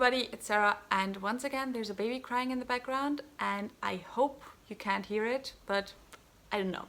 everybody, it's Sarah, and once again there's a baby crying in the background and I hope you can't hear it, but I don't know.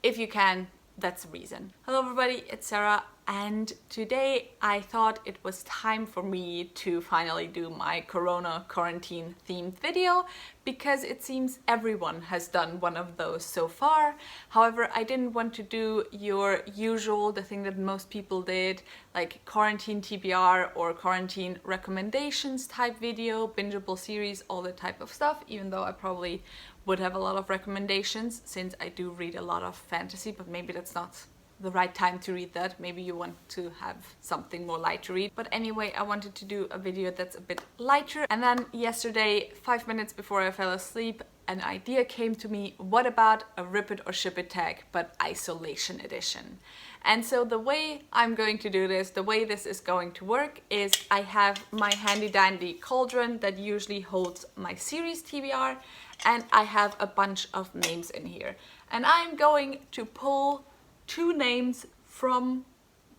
If you can, that's the reason. Hello everybody, it's Sarah, and today I thought it was time for me to finally do my Corona quarantine themed video because it seems everyone has done one of those so far. However, I didn't want to do your usual, the thing that most people did, like quarantine TBR or quarantine recommendations type video, bingeable series, all that type of stuff, even though I probably would have a lot of recommendations since I do read a lot of fantasy, but maybe that's not the right time to read that. Maybe you want to have something more light to read. But anyway, I wanted to do a video that's a bit lighter. And then yesterday, 5 minutes before I fell asleep, an idea came to me. What about a rip it or ship it tag, but isolation edition? And so the way I'm going to do this, the way this is going to work is I have my handy dandy cauldron that usually holds my series TBR, and I have a bunch of names in here. And I'm going to pull 2 names from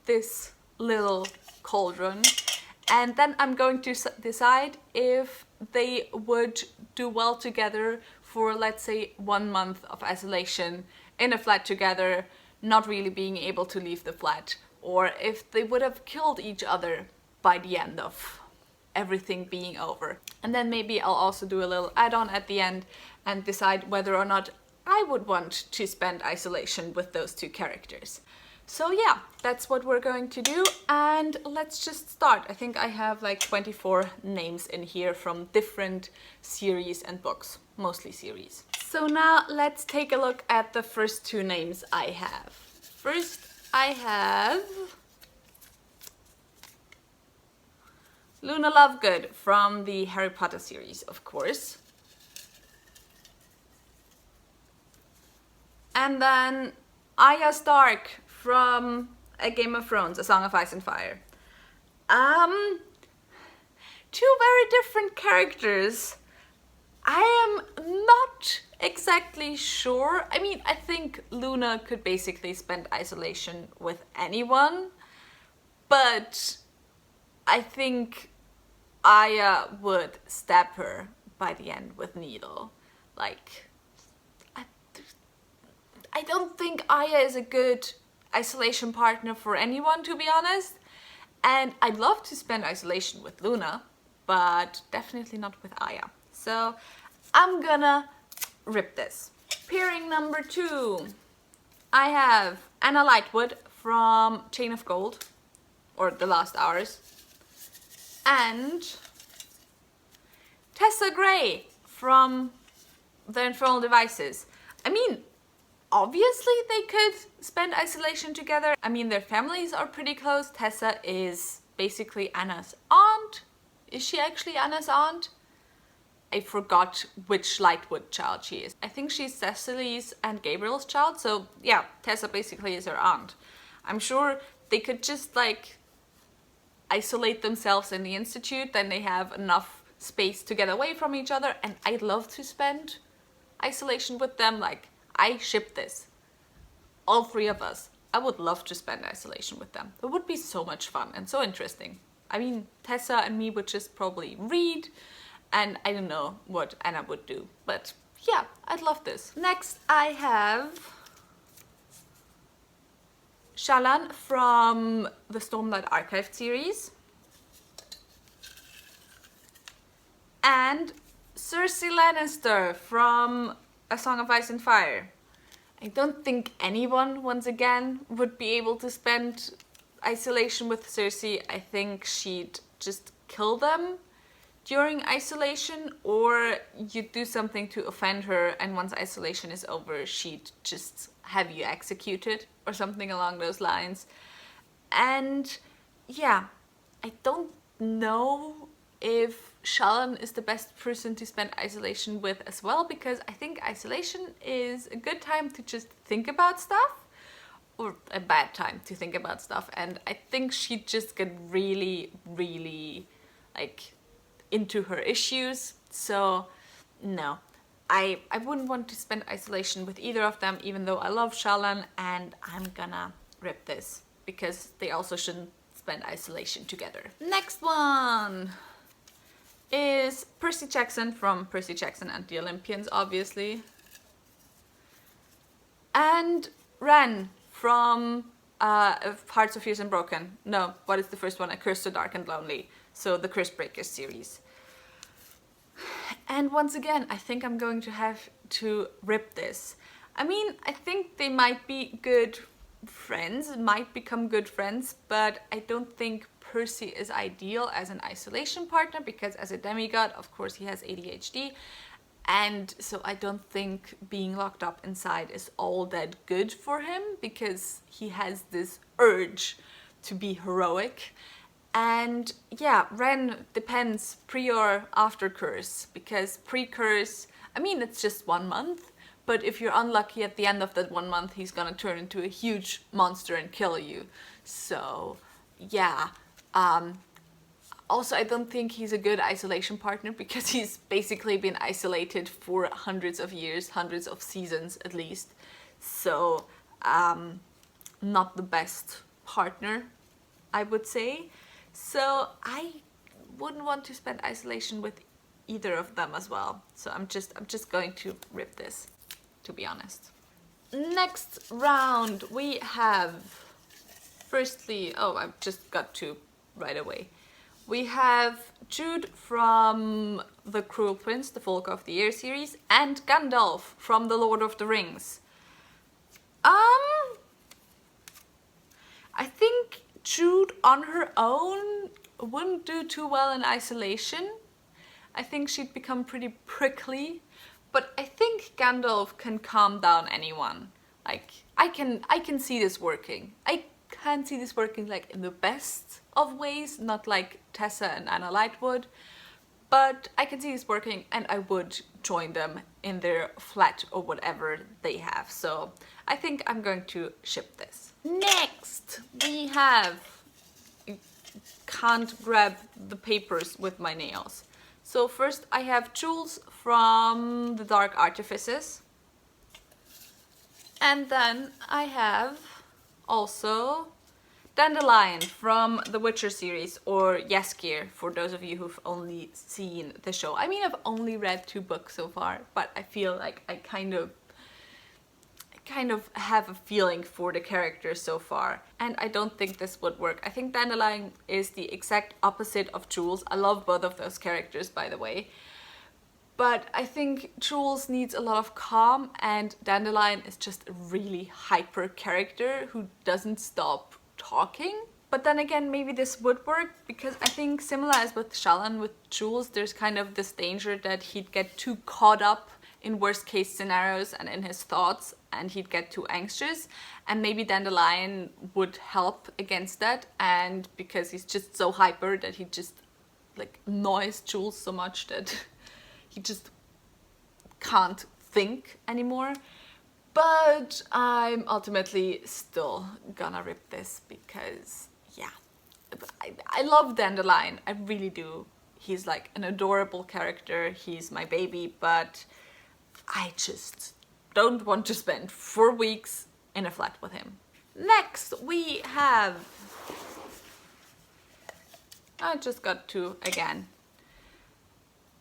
this little cauldron, and then I'm going to decide if they would do well together for, let's say, 1 month of isolation in a flat together, not really being able to leave the flat, or if they would have killed each other by the end of everything being over. And then maybe I'll also do a little add-on at the end and decide whether or not I would want to spend isolation with those 2 characters. So yeah, that's what we're going to do, and let's just start. I think I have like 24 names in here from different series and books, mostly series. So now let's take a look at the first 2 names I have. First, I have Luna Lovegood from the Harry Potter series, of course. And then Arya Stark from A Game of Thrones, A Song of Ice and Fire. 2 very different characters. I am not exactly sure. I mean, I think Luna could basically spend isolation with anyone, but I think Arya would stab her by the end with needle. Like, I don't think Arya is a good isolation partner for anyone, to be honest. And I'd love to spend isolation with Luna, but definitely not with Arya. So I'm gonna rip this. Pairing number 2. I have Anna Lightwood from Chain of Gold, or The Last Hours, and Tessa Gray from The Infernal Devices. I mean, obviously they could spend isolation together. I mean, their families are pretty close. Tessa is basically Anna's aunt. Is she actually Anna's aunt? I forgot which Lightwood child she is. I think she's Cecily's and Gabriel's child. So yeah, Tessa basically is her aunt. I'm sure they could just like isolate themselves in the institute, then they have enough space to get away from each other, and I'd love to spend isolation with them. Like, I ship this. All 3 of us. I would love to spend isolation with them. It would be so much fun and so interesting. I mean, Tessa and me would just probably read, and I don't know what Anna would do. But yeah, I'd love this. Next, I have Shallan from the Stormlight Archive series. And Cersei Lannister from A Song of Ice and Fire. I don't think anyone, once again, would be able to spend isolation with Cersei. I think she'd just kill them during isolation, or you'd do something to offend her, and once isolation is over, she'd just have you executed or something along those lines. And yeah, I don't know if Shallan is the best person to spend isolation with as well, because I think isolation is a good time to just think about stuff, or a bad time to think about stuff, and I think she'd just get really, really like into her issues. So no, I wouldn't want to spend isolation with either of them, even though I love Shallan, and I'm gonna rip this because they also shouldn't spend isolation together. Next one! is Percy Jackson from Percy Jackson and the Olympians, obviously. And Ren from Hearts of Fierce and Broken. No, what is the first one? A Curse to Dark and Lonely. So the Curse Breakers series. And once again, I think I'm going to have to rip this. I mean, I think they might be good friends, might become good friends, but I don't think Percy is ideal as an isolation partner, because as a demigod, of course, he has ADHD. And so I don't think being locked up inside is all that good for him, because he has this urge to be heroic. And yeah, Ren depends pre or after curse, because pre-curse, I mean, it's just 1 month, but if you're unlucky at the end of that 1 month, he's gonna turn into a huge monster and kill you. So yeah, also I don't think he's a good isolation partner, because he's basically been isolated for hundreds of years, hundreds of seasons at least. So not the best partner, I would say. So I wouldn't want to spend isolation with either of them as well. So I'm just going to rip this, to be honest. Next round we have, firstly, oh, I've just got to right away. We have Jude from the Cruel Prince, the Folk of the Air series, and Gandalf from the Lord of the Rings. I think Jude on her own wouldn't do too well in isolation. I think she'd become pretty prickly, but I think Gandalf can calm down anyone. Like, I can see this working. I can see this working like in the best of ways, not like Tessa and Anna Lightwood, but I can see this working, and I would join them in their flat or whatever they have. So I think I'm going to ship this. Next we have, can't grab the papers with my nails. So first I have Jules from the Dark Artifices, and then I have also Dandelion from the Witcher series, or Jaskier for those of you who've only seen the show. I mean, I've only read 2 books so far, but I feel like I kind of have a feeling for the characters so far, and I don't think this would work. I think Dandelion is the exact opposite of Jules. I love both of those characters, by the way, but I think Jules needs a lot of calm, and Dandelion is just a really hyper character who doesn't stop talking. But then again, maybe this would work, because I think similar as with Shallan, with Jules, there's kind of this danger that he'd get too caught up in worst case scenarios and in his thoughts, and he'd get too anxious, and maybe Dandelion would help against that. And because he's just so hyper that he just like annoys Jules so much that he just can't think anymore. But I'm ultimately still gonna rip this, because yeah, I love Dandelion, I really do. He's like an adorable character, he's my baby, but I just don't want to spend 4 weeks in a flat with him. Next we have, I just got 2 again,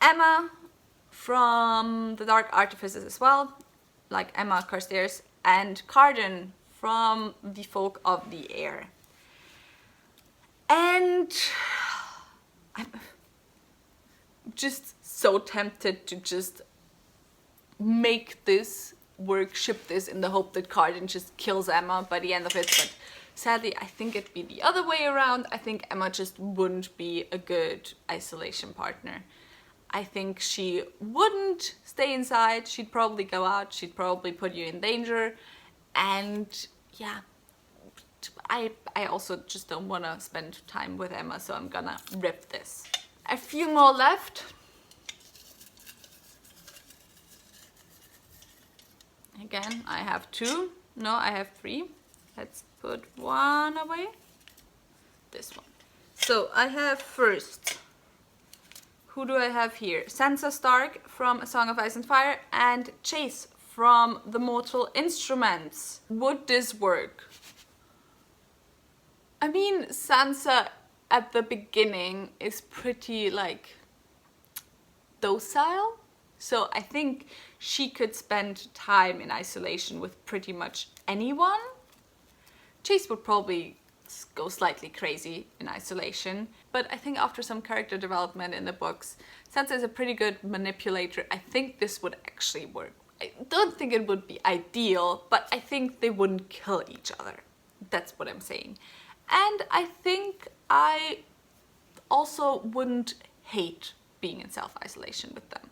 Emma from the Dark Artifices as well, like Emma Carstairs, and Cardan from the Folk of the Air. And I'm just so tempted to just make this work, ship this, in the hope that Cardan just kills Emma by the end of it, but sadly I think it'd be the other way around. I think Emma just wouldn't be a good isolation partner. I think she wouldn't stay inside, she'd probably go out, she'd probably put you in danger, and yeah, I also just don't want to spend time with Emma, so I'm gonna rip this. A few more left. Again, I have 2. No, I have 3. Let's put 1 away. This one. So I have first, who do I have here? Sansa Stark from A Song of Ice and Fire, and Chase from The Mortal Instruments. Would this work? I mean, Sansa at the beginning is pretty like docile. So I think she could spend time in isolation with pretty much anyone. Chase would probably go slightly crazy in isolation, but I think after some character development in the books, Sansa is a pretty good manipulator. I think this would actually work. I don't think it would be ideal, but I think they wouldn't kill each other. That's what I'm saying. And I think I also wouldn't hate being in self-isolation with them.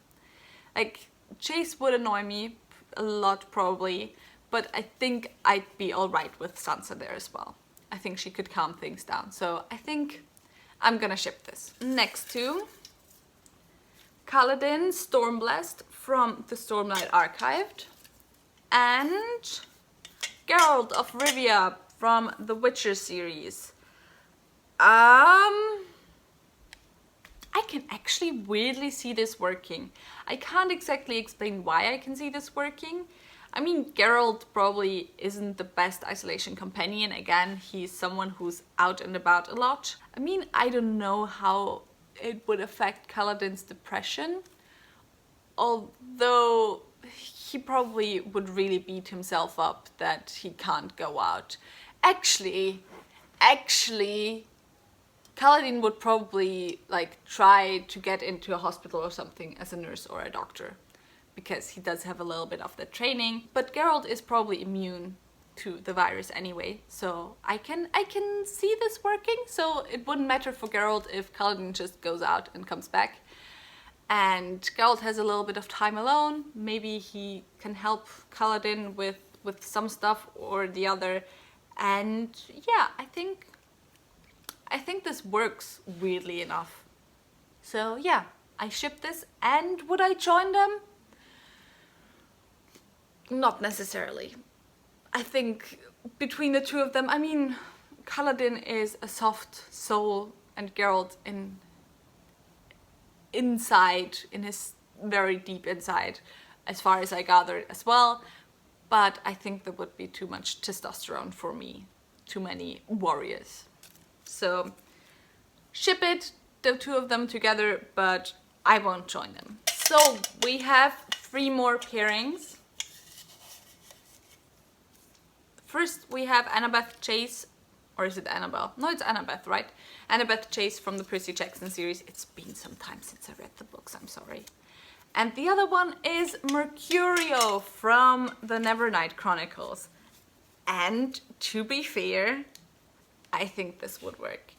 Like, Chase would annoy me a lot probably, but I think I'd be alright with Sansa there as well. I think she could calm things down. So I think I'm gonna ship this. Next to Kaladin Stormblessed from the Stormlight Archived, and Geralt of Rivia from the Witcher series. I can actually weirdly see this working. I can't exactly explain why I can see this working. I mean, Geralt probably isn't the best isolation companion. Again, he's someone who's out and about a lot. I mean, I don't know how it would affect Kaladin's depression, although he probably would really beat himself up that he can't go out. Actually, Kaladin would probably like try to get into a hospital or something as a nurse or a doctor, because he does have a little bit of the training. But Geralt is probably immune to the virus anyway, so I can see this working. So it wouldn't matter for Geralt if Kaladin just goes out and comes back, and Geralt has a little bit of time alone. Maybe he can help Kaladin with some stuff or the other. And yeah, I think this works weirdly enough. So yeah, I ship this. And would I join them? Not necessarily. I think between the two of them, I mean, Kaladin is a soft soul and Geralt inside, in his very deep inside, as far as I gathered as well. But I think there would be too much testosterone for me, too many warriors. So ship it, the two of them together, but I won't join them. So we have 3 more pairings. First we have Annabeth Chase, or is it Annabelle? No, it's Annabeth, right? Annabeth Chase from the Percy Jackson series. It's been some time since I read the books, I'm sorry. And the other one is Mercurio from the Nevernight Chronicles. And to be fair, I think this would work.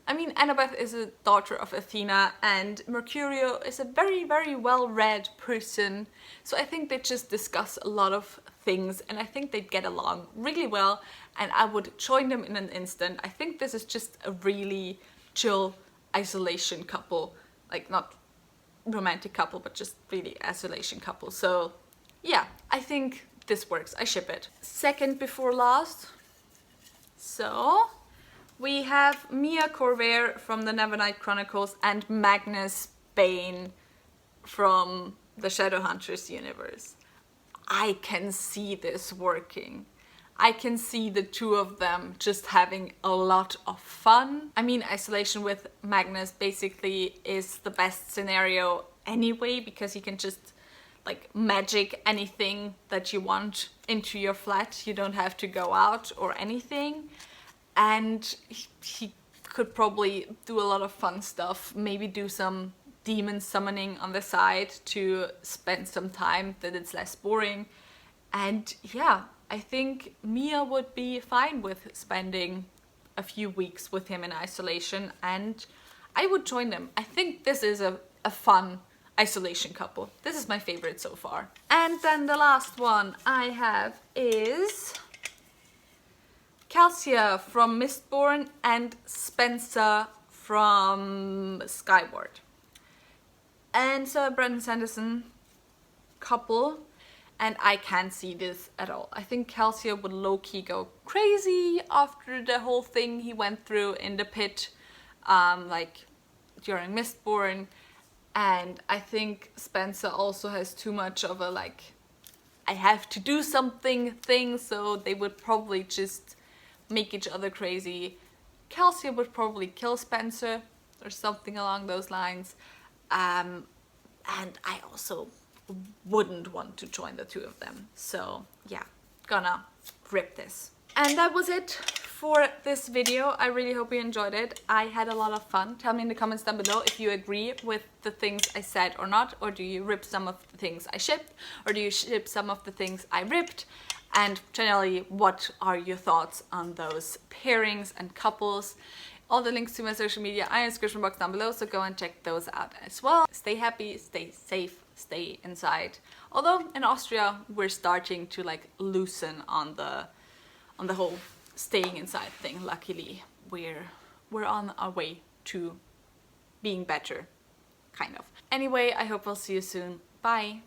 I mean, Annabeth is a daughter of Athena, and Mercurio is a very, very well-read person. So I think they just discuss a lot of things, and I think they'd get along really well, and I would join them in an instant. I think this is just a really chill isolation couple. Like, not romantic couple, but just really isolation couple. So yeah, I think this works. I ship it. Second before last. So we have Mia Corvair from the Nevernight Chronicles and Magnus Bane from the Shadowhunters universe. I can see this working. I can see the two of them just having a lot of fun. I mean, isolation with Magnus basically is the best scenario anyway, because he can just like magic anything that you want into your flat. You don't have to go out or anything. And he could probably do a lot of fun stuff, maybe do some demon summoning on the side to spend some time that it's less boring. And yeah, I think Mia would be fine with spending a few weeks with him in isolation, and I would join them. I think this is a fun isolation couple. This is my favorite so far. And then the last one I have is Calcia from Mistborn and Spencer from Skyward. And so Brandon Sanderson couple, and I can't see this at all. I think Calcia would low-key go crazy after the whole thing he went through in the pit, like during Mistborn. And I think Spencer also has too much of a like, I have to do something thing, so they would probably just make each other crazy. Calcia would probably kill Spencer or something along those lines. and I also wouldn't want to join the two of them. So yeah, gonna rip this. And that was it for this video. I really hope you enjoyed it. I had a lot of fun. Tell me in the comments down below if you agree with the things I said or not, or do you rip some of the things I shipped, or do you ship some of the things I ripped? And generally, what are your thoughts on those pairings and couples? All the links to my social media are in the description box down below, so go and check those out as well. Stay happy, stay safe, stay inside. Although in Austria, we're starting to like loosen on the whole staying inside thing. Luckily, we're on our way to being better, kind of. Anyway, I hope I'll see you soon. Bye!